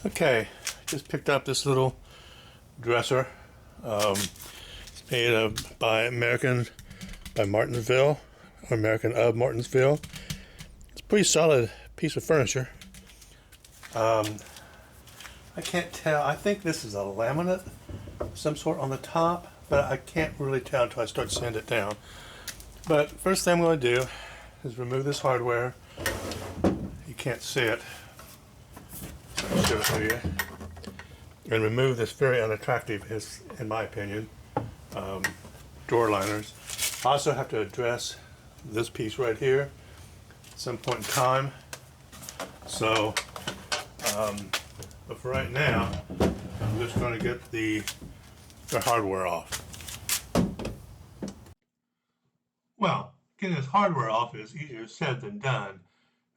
Okay, just picked up this little dresser. It's made by Martinsville, or American of Martinsville. It's a pretty solid piece of furniture. I can't tell. I think this is a laminate of some sort on the top, but I can't really tell until I start sanding it down. But first thing I'm going to do is remove this hardware. You can't see it. I'll show it to you. And remove this very unattractive, in my opinion, drawer liners. I also have to address this piece right here at some point in time. So, but for right now, I'm just going to get the hardware off. Well, getting this hardware off is easier said than done.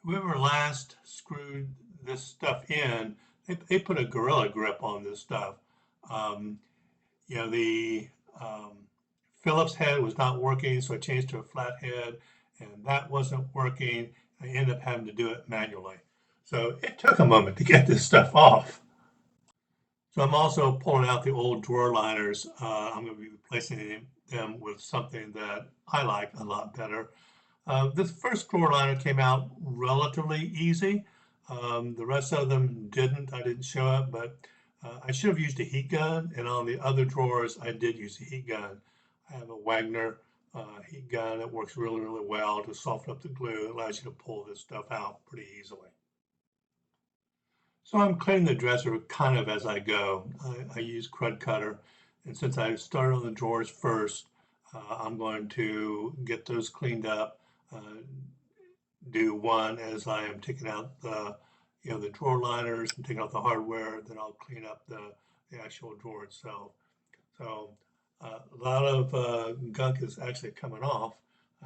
Whoever last screwed this stuff in, they put a gorilla grip on this stuff. The Phillips head was not working, so I changed to a flat head, and that wasn't working. I ended up having to do it manually. So it took a moment to get this stuff off. So I'm also pulling out the old drawer liners. I'm going to be replacing them with something that I like a lot better. This first drawer liner came out relatively easy. The rest of them didn't. I didn't show up, but I should have used a heat gun, and on the other drawers, I did use a heat gun. I have a Wagner heat gun that works really, really well to soften up the glue. It allows you to pull this stuff out pretty easily. So I'm cleaning the dresser kind of as I go. I use crud cutter, and since I started on the drawers first, I'm going to get those cleaned up. Do one as I am taking out the drawer liners and taking out the hardware, then I'll clean up the actual drawer itself. So a lot of gunk is actually coming off.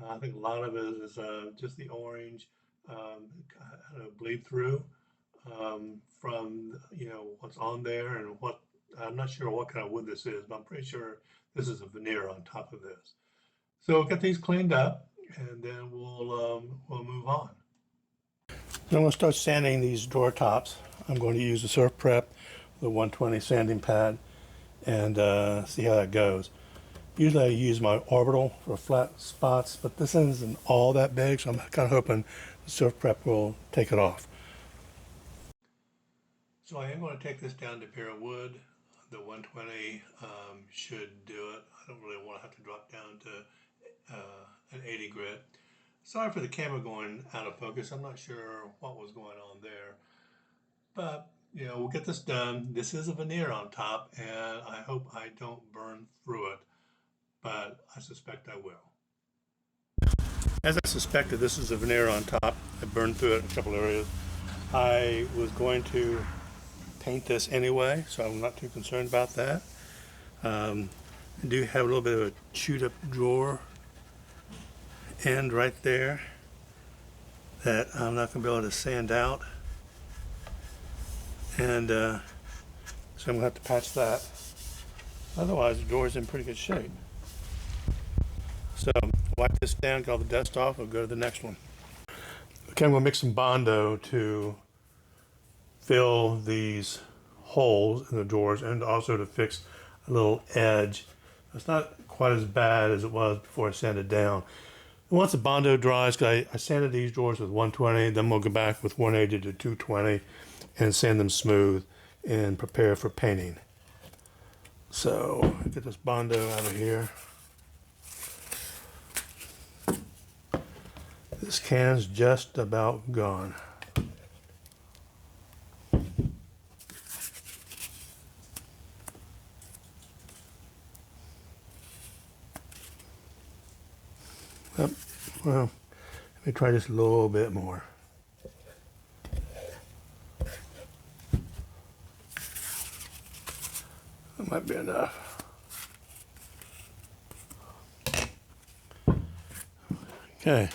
I think a lot of it is just the orange kind of bleed through from what's on there, and what I'm not sure what kind of wood this is, but I'm pretty sure this is a veneer on top of this. So get these cleaned up, and then we'll move on. So I'm going to start sanding these drawer tops. I'm going to use the SurfPrep, the 120 sanding pad, and see how that goes. Usually I use my orbital for flat spots, but this isn't all that big, so I'm kind of hoping the SurfPrep will take it off. So I am going to take this down to bare wood. The 120 should do it. I don't really want to have to drop down to an 80 grit. Sorry for the camera going out of focus. I'm not sure what was going on there. But, we'll get this done. This is a veneer on top, and I hope I don't burn through it, but I suspect I will. As I suspected, this is a veneer on top. I burned through it in a couple areas. I was going to paint this anyway, so I'm not too concerned about that. I do have a little bit of a chewed up drawer end right there that I'm not going to be able to sand out, and so I'm going to have to patch that. Otherwise the drawer's in pretty good shape. So wipe this down, get all the dust off, we'll go to the next one. Okay, I'm going to mix some Bondo to fill these holes in the drawers, and also to fix a little edge. It's not quite as bad as it was before I sanded down. And once the Bondo dries, I sanded these drawers with 120, then we'll go back with 180 to 220 and sand them smooth and prepare for painting. So get this Bondo out of here. This can's just about gone. Well, let me try just a little bit more. That might be enough. Okay.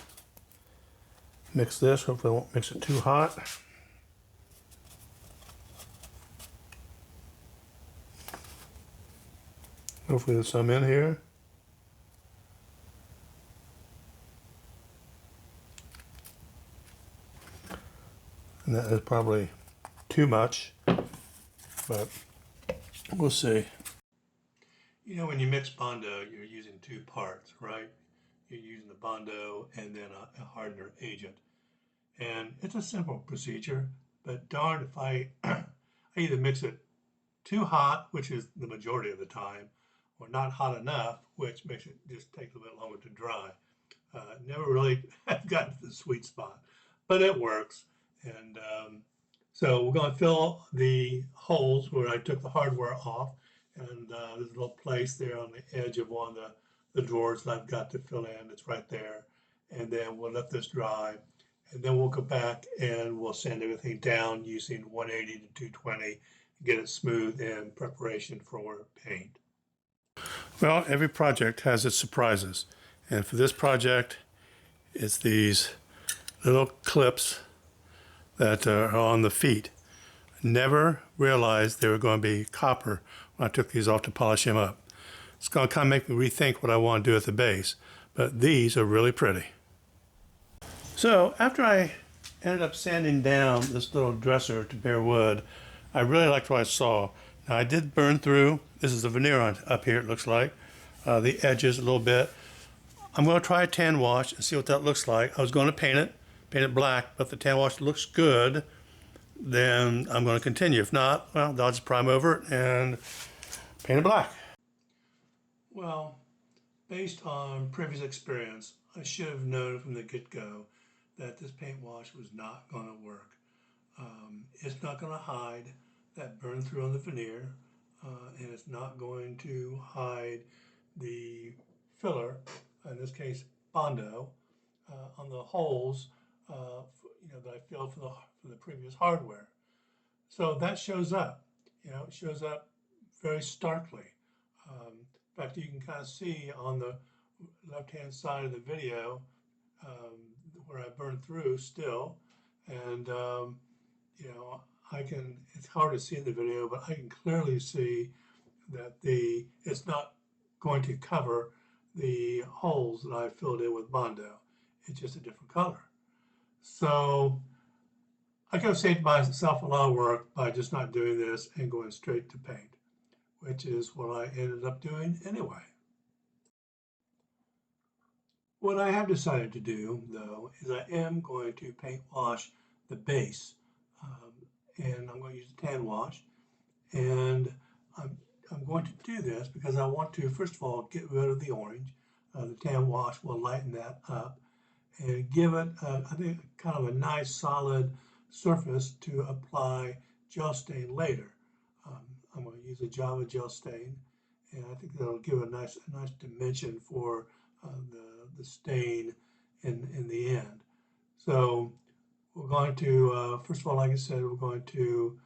Mix this. Hopefully I won't mix it too hot. Hopefully there's some in here. And that is probably too much. but we'll see. You know, when you mix Bondo, you're using two parts, right? You're using the Bondo and then a hardener agent. And it's a simple procedure, but darn if I either mix it too hot, which is the majority of the time, or not hot enough, which makes it just take a little bit longer to dry. Never really have gotten to the sweet spot, but it works. And so we're going to fill the holes where I took the hardware off, and there's a little place there on the edge of one of the drawers that I've got to fill in. It's right there. And then we'll let this dry, and then we'll go back and we'll sand everything down using 180 to 220, get it smooth in preparation for paint. Well, every project has its surprises. And for this project, it's these little clips that are on the feet. Never realized they were going to be copper when I took these off to polish them up. It's going to kind of make me rethink what I want to do at the base, but these are really pretty. So after I ended up sanding down this little dresser to bare wood, I really liked what I saw. Now I did burn through, this is the veneer on up here it looks like, the edges a little bit. I'm going to try a tan wash and see what that looks like. I was going to paint it black, but if the tan wash looks good, then I'm going to continue. If not, well, I'll just prime over it and paint it black. Well, based on previous experience, I should have known from the get-go that this paint wash was not going to work. It's not going to hide that burn through on the veneer, and it's not going to hide the filler, in this case Bondo, on the holes that I filled for the previous hardware. So that shows up. It shows up very starkly. In fact, you can kind of see on the left-hand side of the video where I burned through still, and it's hard to see in the video, but I can clearly see that it's not going to cover the holes that I filled in with Bondo. It's just a different color. So I could have saved myself a lot of work by just not doing this and going straight to paint, which is what I ended up doing anyway. What I have decided to do, though, is I am going to paint wash the base, and I'm going to use a tan wash, and I'm going to do this because I want to, first of all, get rid of the orange. The tan wash will lighten that up and give it, I think, kind of a nice solid surface to apply gel stain later. I'm going to use a Java gel stain, and I think that'll give a nice dimension for the stain in the end. So we're going to, first of all, like I said, we're going to do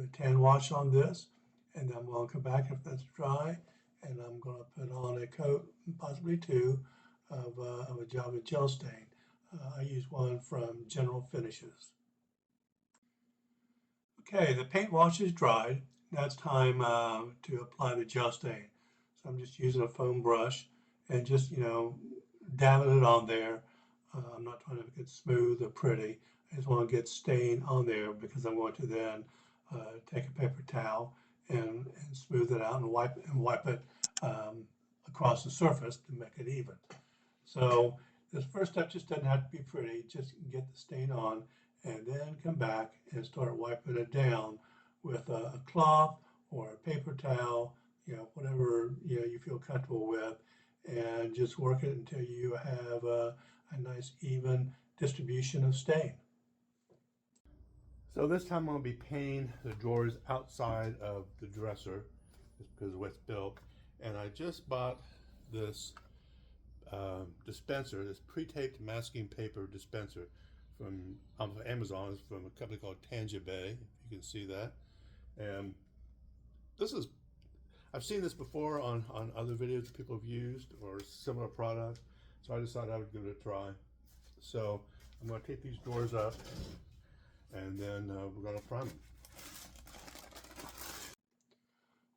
a tan wash on this, and then I'm going to come back if that's dry, and I'm going to put on a coat, possibly two, of a Java gel stain. I use one from General Finishes. Okay, the paint wash is dried. Now it's time to apply the gel stain. So I'm just using a foam brush and just, dabbing it on there. I'm not trying to make it smooth or pretty. I just want to get stain on there because I'm going to then take a paper towel and smooth it out and wipe it across the surface to make it even. So this first step just doesn't have to be pretty, just get the stain on and then come back and start wiping it down with a cloth or a paper towel, whatever you feel comfortable with, and just work it until you have a nice even distribution of stain. So this time I'm going to be painting the drawers outside of the dresser just because of the way it's built. And I just bought this dispenser, this pre-taped masking paper dispenser from Amazon. It's from a company called Tangibay, if you can see that. And this is, I've seen this before on other videos people have used or similar products, so I decided I would give it a try. So I'm going to take these drawers up, and then we're going to prime them.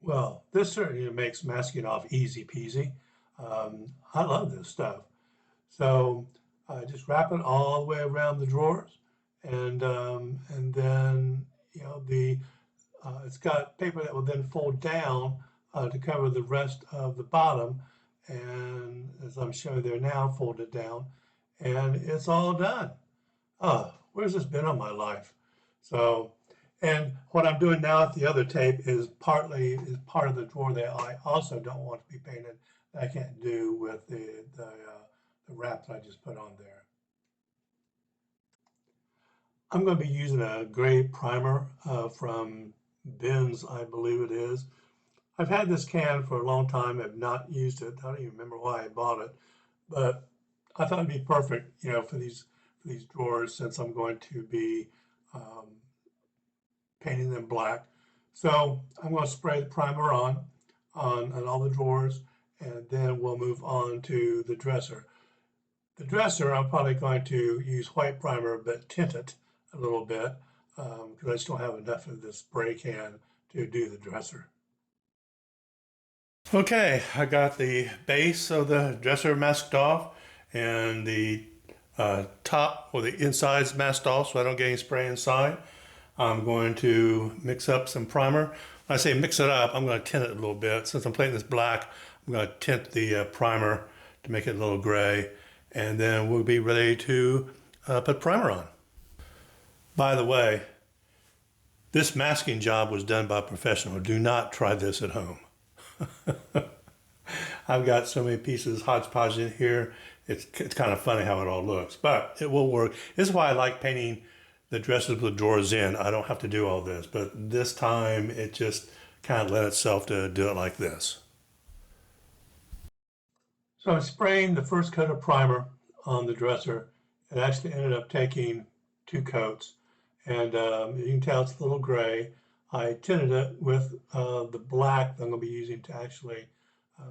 Well, this certainly makes masking off easy peasy. I love this stuff. So just wrap it all the way around the drawers, and then It's got paper that will then fold down to cover the rest of the bottom. And as I'm showing there now, folded down, and it's all done. Oh, where's this been all my life? So, and what I'm doing now with the other tape is part of the drawer that I also don't want to be painted. That I can't do with the wrap that I just put on there. I'm going to be using a gray primer from Ben's, I believe it is. I've had this can for a long time. I've not used it. I don't even remember why I bought it, but I thought it'd be perfect, for these drawers since I'm going to be um, painting them black. So I'm going to spray the primer on all the drawers, and then we'll move on to the dresser. The dresser, I'm probably going to use white primer, but tint it a little bit because I just don't have enough of this spray can to do the dresser. Okay, I got the base of the dresser masked off and the top or the inside's masked off so I don't get any spray inside. I'm going to mix up some primer. When I say mix it up, I'm going to tint it a little bit. Since I'm painting this black, I'm going to tint the primer to make it a little gray, and then we'll be ready to put primer on. By the way, this masking job was done by a professional. Do not try this at home. I've got so many pieces hodgepodge in here. It's kind of funny how it all looks, but it will work. This is why I like painting the dressers with the drawers in. I don't have to do all this, but this time it just kind of lent itself to do it like this. So I'm spraying the first coat of primer on the dresser. It actually ended up taking 2 coats, and you can tell it's a little gray. I tinted it with the black that I'm going to be using to actually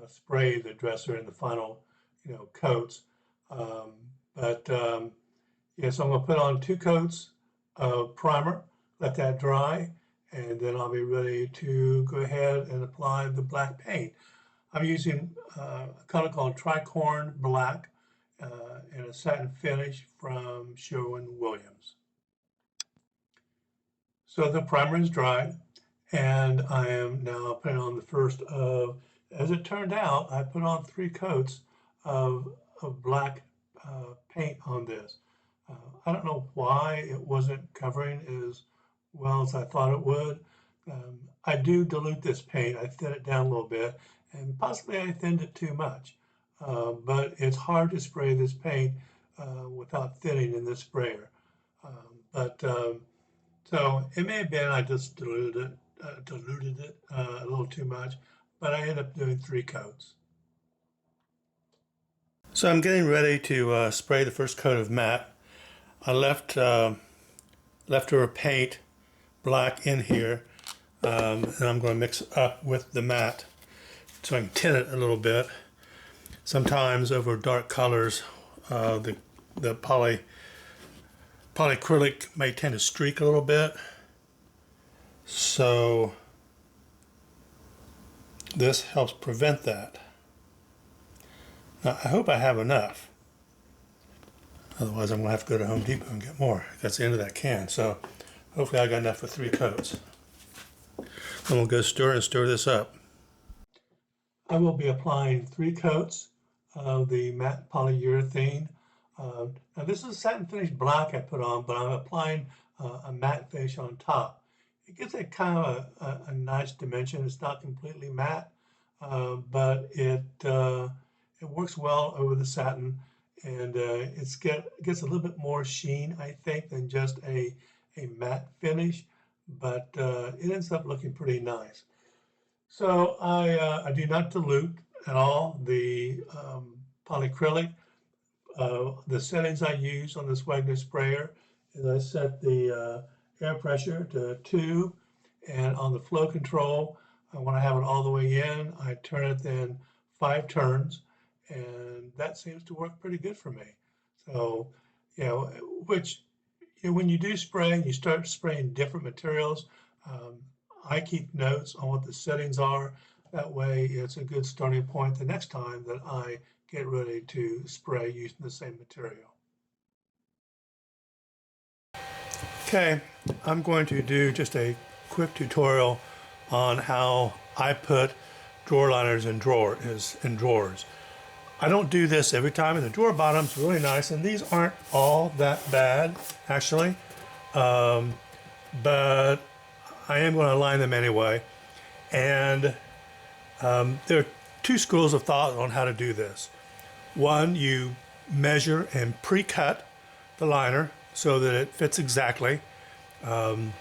spray the dresser in the final, coats. Yeah, so I'm going to put on 2 coats of primer, let that dry, and then I'll be ready to go ahead and apply the black paint. I'm using a color called Tricorn Black and a satin finish from Sherwin-Williams. So the primer is dried, and I am now putting on the first of, as it turned out, I put on 3 coats of black paint on this. I don't know why it wasn't covering as well as I thought it would. I do dilute this paint. I thin it down a little bit, and possibly I thinned it too much. But it's hard to spray this paint without thinning in this sprayer. So it may have been I just diluted it a little too much, but I ended up doing 3 coats. So I'm getting ready to spray the first coat of matte. I leftover paint black in here, and I'm going to mix it up with the matte so I can tint it a little bit. Sometimes over dark colors, the polyacrylic may tend to streak a little bit. So this helps prevent that. Now I hope I have enough. Otherwise I'm going to have to go to Home Depot and get more. That's the end of that can. So hopefully I got enough for 3 coats. And we'll go stir this up. I will be applying 3 coats of the matte polyurethane. Now this is satin finish black I put on, but I'm applying a matte finish on top. It gives it kind of a nice dimension. It's not completely matte, but it works well over the satin, and it gets a little bit more sheen, I think, than just a matte finish, but it ends up looking pretty nice. So I do not dilute at all the polyacrylic. The settings I use on this Wagner sprayer is I set the air pressure to 2, and on the flow control, when I have it all the way in, I turn it then 5 turns, and that seems to work pretty good for me. So, when you do spray and you start spraying different materials, I keep notes on what the settings are. That way it's a good starting point the next time that I get ready to spray using the same material. Okay, I'm going to do just a quick tutorial on how I put drawer liners in drawers. I don't do this every time, and the drawer bottom's really nice, and these aren't all that bad, actually. But I am going to line them anyway. And there are two schools of thought on how to do this. One, you measure and pre-cut the liner so that it fits exactly. The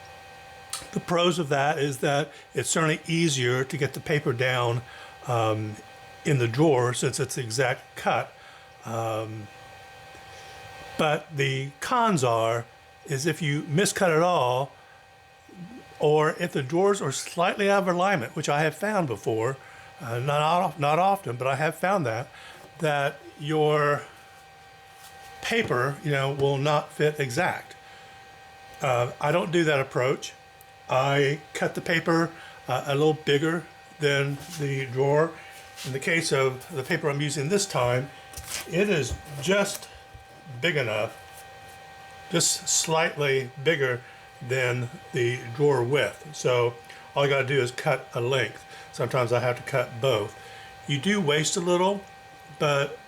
pros of that is that it's certainly easier to get the paper down in the drawer since it's the exact cut. But the cons is if you miscut it all, or if the drawers are slightly out of alignment, which I have found before, not often, but I have found that your paper, will not fit exact. I don't do that approach. I cut the paper a little bigger than the drawer. In the case of the paper I'm using this time, it is just big enough, just slightly bigger than the drawer width. So all I got to do is cut a length. Sometimes I have to cut both. You do waste a little, but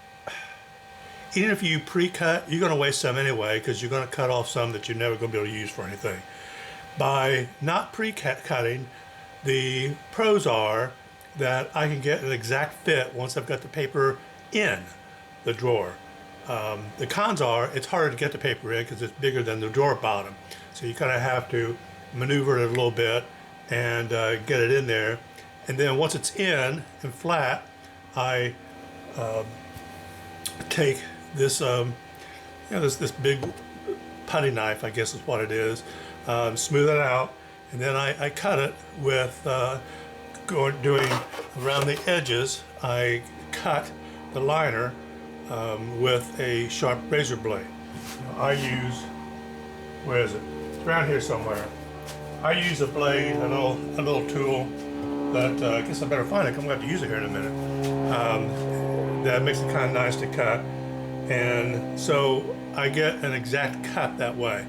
even if you pre-cut, you're going to waste some anyway because you're going to cut off some that you're never going to be able to use for anything. By not pre-cutting, the pros are that I can get an exact fit once I've got the paper in the drawer. The cons are it's harder to get the paper in because it's bigger than the drawer bottom. So you kind of have to maneuver it a little bit and get it in there. And then once it's in and flat, I take this, this big putty knife, I guess is what it is, smooth it out, and then I cut it with doing around the edges. I cut the liner with a sharp razor blade. I use, where is it? It's around here somewhere. I use a blade, a little tool that I guess I better find it. I'm going to have to use it here in a minute. That makes it kind of nice to cut, and so I get an exact cut that way.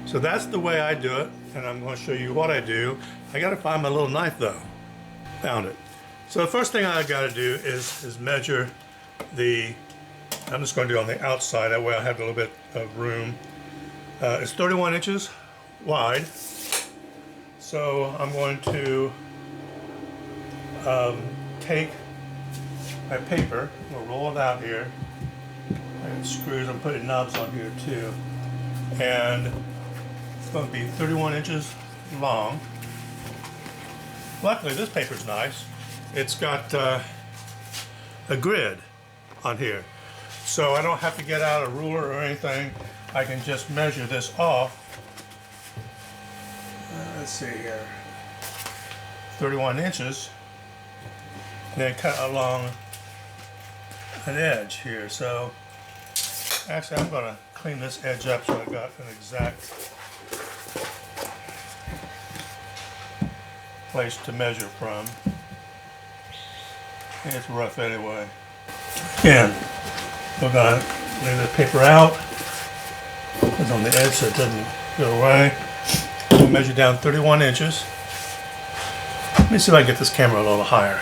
So that's the way I do it, and I'm going to show you what I do. I got to find my little knife though. Found it. So the first thing I got to do is measure I'm just going to do it on the outside, that way I have a little bit of room. It's 31 inches wide, so I'm going to take my paper, we'll roll it out here, and screws, I'm putting knobs on here too, and it's going to be 31 inches long. Luckily this paper's nice. It's got a grid on here, so I don't have to get out a ruler or anything. I can just measure this off. Let's see here, 31 inches, and then cut along an edge here. So actually I'm going to clean this edge up so I got an exact place to measure from. It's rough anyway. Again, we're going to lay the paper out. It's on the edge so it doesn't go away. We'll measure down 31 inches. Let me see if I can get this camera a little higher.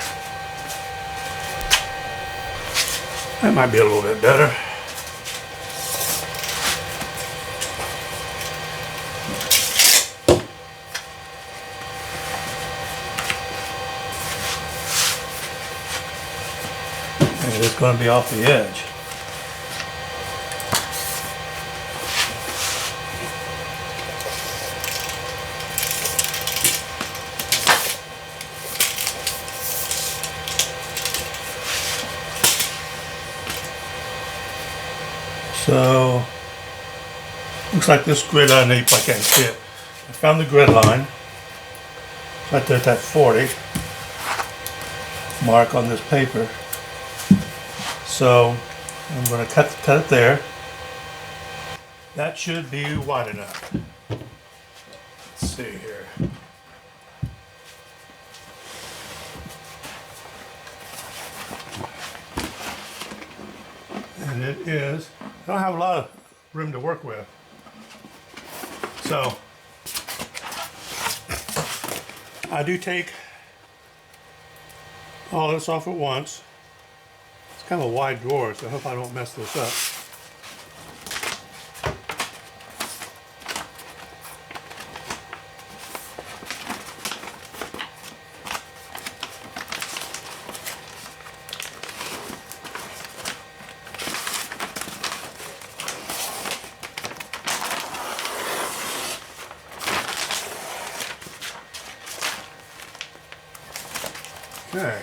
That might be a little bit better. And it's going to be off the edge. So, looks like this grid underneath, I can't see it. I found the grid line. Right there at that 40 mark on this paper. So, I'm going to cut it there. That should be wide enough. Let's see here. And it is, I don't have a lot of room to work with. So, I do take all this off at once. It's kind of a wide drawer, so I hope I don't mess this up. Okay.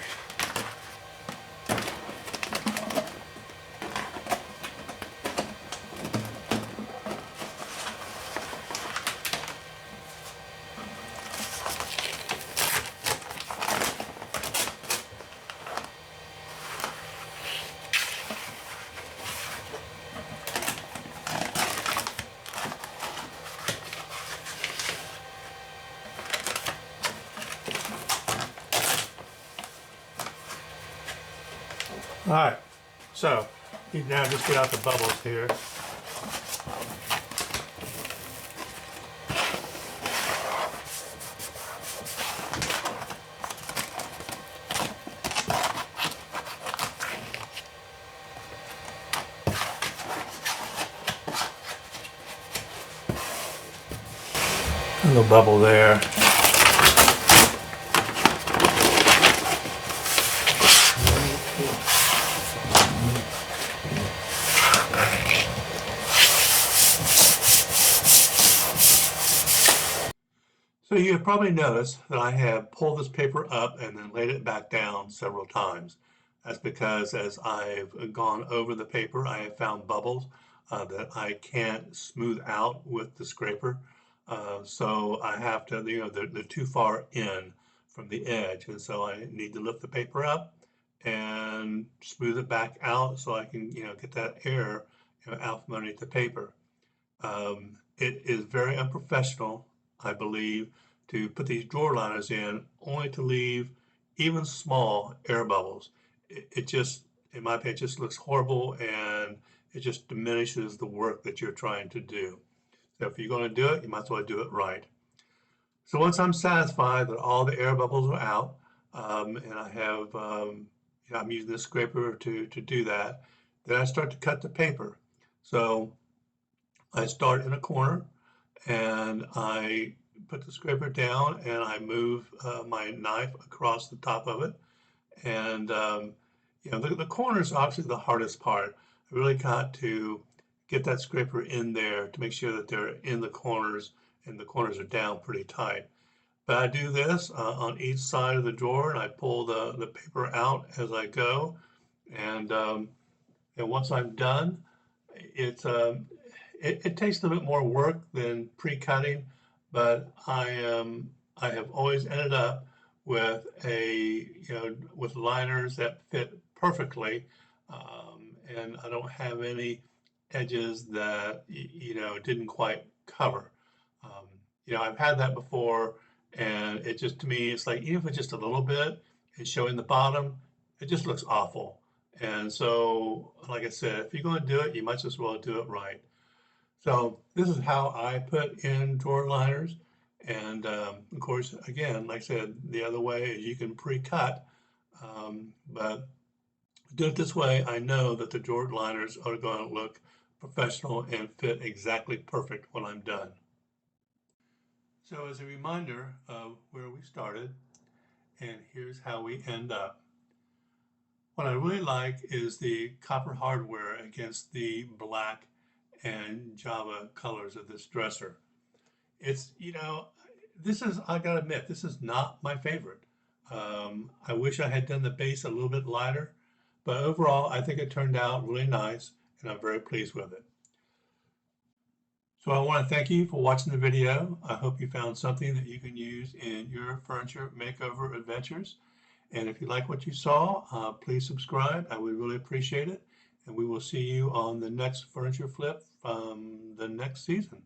All right, so you now just get out the bubbles here. A little bubble there. So you have probably noticed that I have pulled this paper up and then laid it back down several times. That's because as I've gone over the paper, I have found bubbles that I can't smooth out with the scraper. So I have to, they're too far in from the edge. And so I need to lift the paper up and smooth it back out so I can, get that air, out from underneath the paper. It is very unprofessional, I believe, to put these drawer liners in only to leave even small air bubbles. It just, in my opinion, just looks horrible and it just diminishes the work that you're trying to do. So if you're going to do it, you might as well do it right. So once I'm satisfied that all the air bubbles are out, and I have, I'm using this scraper to do that, then I start to cut the paper. So I start in a corner and I put the scraper down and I move my knife across the top of it. And, the corner is obviously the hardest part. I really got to get that scraper in there to make sure that they're in the corners and the corners are down pretty tight. But I do this on each side of the drawer and I pull the paper out as I go. And once I'm done, it's it takes a little bit more work than pre-cutting, but I have always ended up with with liners that fit perfectly, and I don't have any edges that didn't quite cover. I've had that before, and it just to me it's like even if it's just a little bit, it's showing the bottom, it just looks awful. And so, like I said, if you're going to do it, you might as well do it right. So this is how I put in drawer liners. And of course, again, like I said, the other way is you can pre-cut, but do it this way, I know that the drawer liners are going to look professional and fit exactly perfect when I'm done. So as a reminder of where we started, and here's how we end up. What I really like is the copper hardware against the black and Java colors of this dresser. It's, I gotta admit, this is not my favorite. I wish I had done the base a little bit lighter, but overall, I think it turned out really nice and I'm very pleased with it. So I want to thank you for watching the video. I hope you found something that you can use in your furniture makeover adventures. And if you like what you saw, please subscribe. I would really appreciate it. And we will see you on the next furniture flip from the next season.